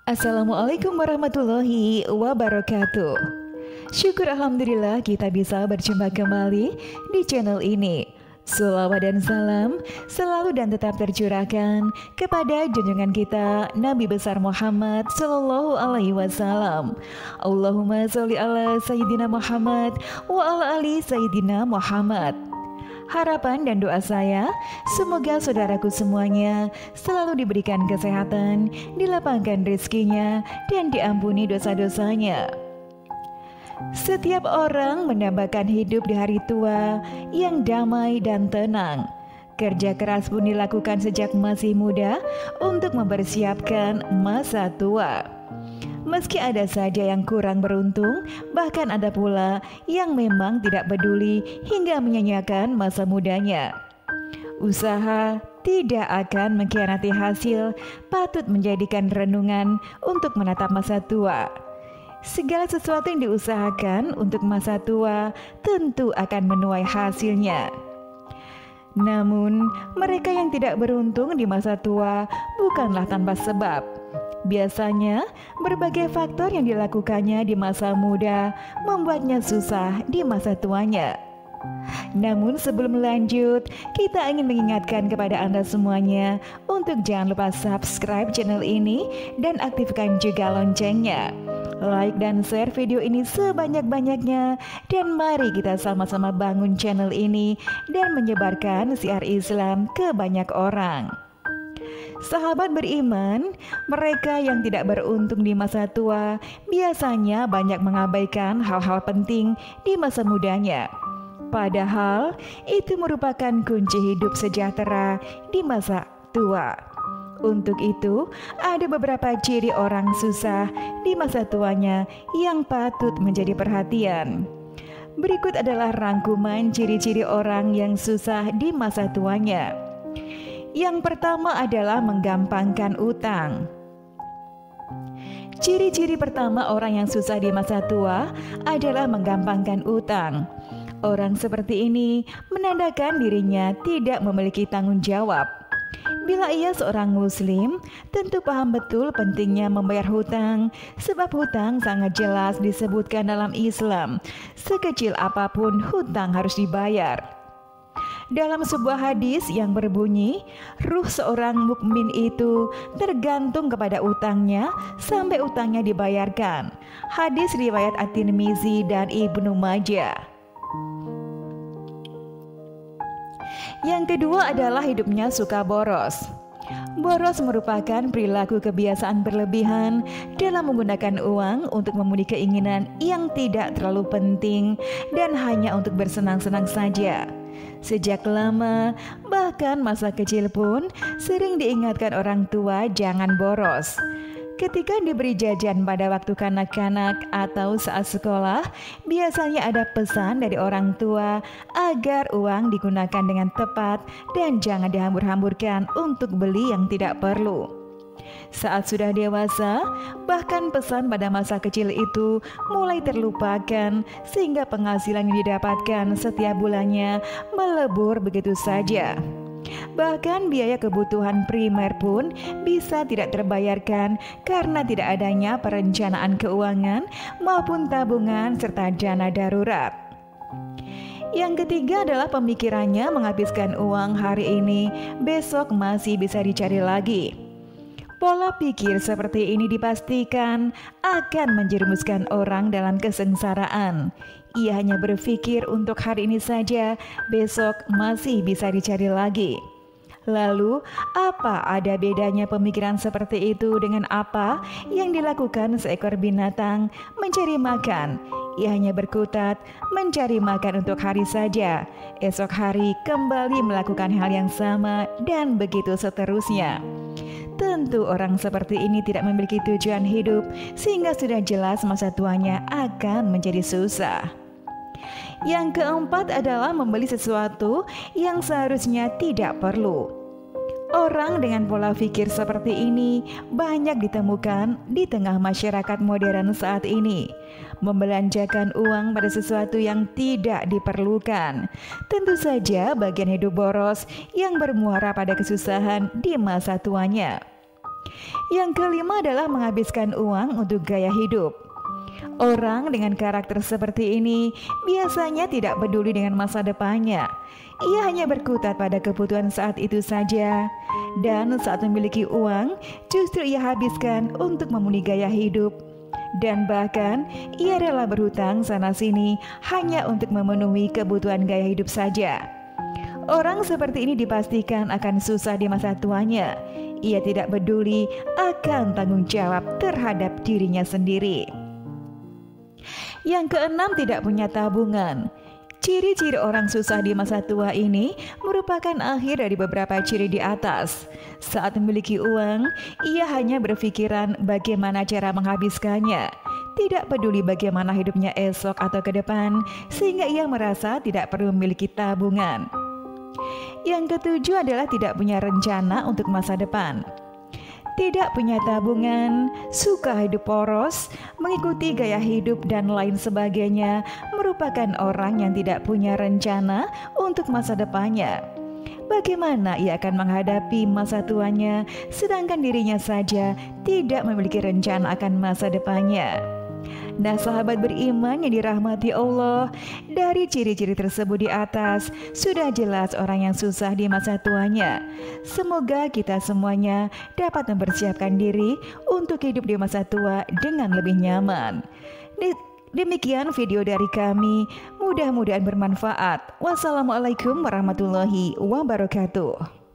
Assalamualaikum warahmatullahi wabarakatuh. Syukur alhamdulillah kita bisa berjumpa kembali di channel ini. Sholawat dan salam selalu dan tetap tercurahkan kepada junjungan kita Nabi besar Muhammad Sallallahu Alaihi Wasallam. Allahumma sholli ala Sayyidina Muhammad wa ala ali Sayyidina Muhammad. Harapan dan doa saya, semoga saudaraku semuanya selalu diberikan kesehatan, dilapangkan rezekinya, dan diampuni dosa-dosanya. Setiap orang mendambakan hidup di hari tua yang damai dan tenang. Kerja keras pun dilakukan sejak masih muda untuk mempersiapkan masa tua. Meski ada saja yang kurang beruntung, bahkan ada pula yang memang tidak peduli hingga menyanyiakan masa mudanya. Usaha tidak akan mengkhianati hasil, patut menjadikan renungan untuk menatap masa tua. Segala sesuatu yang diusahakan untuk masa tua tentu akan menuai hasilnya. Namun, mereka yang tidak beruntung di masa tua bukanlah tanpa sebab. Biasanya, berbagai faktor yang dilakukannya di masa muda membuatnya susah di masa tuanya. Namun sebelum lanjut, kita ingin mengingatkan kepada Anda semuanya untuk jangan lupa subscribe channel ini dan aktifkan juga loncengnya. Like dan share video ini sebanyak-banyaknya, dan mari kita sama-sama bangun channel ini dan menyebarkan syiar Islam ke banyak orang. Sahabat beriman, mereka yang tidak beruntung di masa tua biasanya banyak mengabaikan hal-hal penting di masa mudanya. Padahal itu merupakan kunci hidup sejahtera di masa tua. Untuk itu, ada beberapa ciri orang susah di masa tuanya yang patut menjadi perhatian. Berikut adalah rangkuman ciri-ciri orang yang susah di masa tuanya. Yang pertama adalah menggampangkan utang. Ciri-ciri pertama orang yang susah di masa tua adalah menggampangkan utang. Orang seperti ini menandakan dirinya tidak memiliki tanggung jawab. Bila ia seorang muslim, tentu paham betul pentingnya membayar hutang, sebab hutang sangat jelas disebutkan dalam Islam. Sekecil apapun hutang harus dibayar. Dalam sebuah hadis yang berbunyi, ruh seorang mukmin itu tergantung kepada utangnya sampai utangnya dibayarkan. Hadis riwayat At-Tirmizi dan Ibnu Majah. Yang kedua adalah hidupnya suka boros. Boros merupakan perilaku kebiasaan berlebihan dalam menggunakan uang untuk memenuhi keinginan yang tidak terlalu penting dan hanya untuk bersenang-senang saja. Sejak lama, bahkan masa kecil pun sering diingatkan orang tua jangan boros. Ketika diberi jajan pada waktu kanak-kanak atau saat sekolah, biasanya ada pesan dari orang tua agar uang digunakan dengan tepat dan jangan dihambur-hamburkan untuk beli yang tidak perlu. Saat sudah dewasa, bahkan pesan pada masa kecil itu mulai terlupakan sehingga penghasilan yang didapatkan setiap bulannya melebur begitu saja. Bahkan biaya kebutuhan primer pun bisa tidak terbayarkan karena tidak adanya perencanaan keuangan maupun tabungan serta dana darurat. Yang ketiga adalah pemikirannya menghabiskan uang hari ini, besok masih bisa dicari lagi. Pola pikir seperti ini dipastikan akan menjerumuskan orang dalam kesengsaraan. Ia hanya berpikir untuk hari ini saja, besok masih bisa dicari lagi. Lalu, apa ada bedanya pemikiran seperti itu dengan apa yang dilakukan seekor binatang mencari makan? Ia hanya berkutat mencari makan untuk hari saja. Esok hari kembali melakukan hal yang sama dan begitu seterusnya. Tentu orang seperti ini tidak memiliki tujuan hidup sehingga sudah jelas masa tuanya akan menjadi susah. Yang keempat adalah membeli sesuatu yang seharusnya tidak perlu. Orang dengan pola pikir seperti ini banyak ditemukan di tengah masyarakat modern saat ini. Membelanjakan uang pada sesuatu yang tidak diperlukan. Tentu saja bagian hidup boros yang bermuara pada kesusahan di masa tuanya. Yang kelima adalah menghabiskan uang untuk gaya hidup. Orang dengan karakter seperti ini biasanya tidak peduli dengan masa depannya. Ia hanya berkutat pada kebutuhan saat itu saja. Dan saat memiliki uang, justru ia habiskan untuk memenuhi gaya hidup. Dan bahkan ia rela berhutang sana-sini hanya untuk memenuhi kebutuhan gaya hidup saja. Orang seperti ini dipastikan akan susah di masa tuanya. Ia tidak peduli akan tanggung jawab terhadap dirinya sendiri. Yang keenam, tidak punya tabungan. Ciri-ciri orang susah di masa tua ini merupakan akhir dari beberapa ciri di atas. Saat memiliki uang, ia hanya berpikiran bagaimana cara menghabiskannya. Tidak peduli bagaimana hidupnya esok atau ke depan, sehingga ia merasa tidak perlu memiliki tabungan. Yang ketujuh adalah tidak punya rencana untuk masa depan. Tidak punya tabungan, suka hidup poros, mengikuti gaya hidup dan lain sebagainya, merupakan orang yang tidak punya rencana untuk masa depannya. Bagaimana ia akan menghadapi masa tuanya, sedangkan dirinya saja tidak memiliki rencana akan masa depannya? Nah, sahabat beriman yang dirahmati Allah, dari ciri-ciri tersebut di atas sudah jelas orang yang susah di masa tuanya. Semoga kita semuanya dapat mempersiapkan diri untuk hidup di masa tua dengan lebih nyaman. Demikian video dari kami, mudah-mudahan bermanfaat. Wassalamualaikum warahmatullahi wabarakatuh.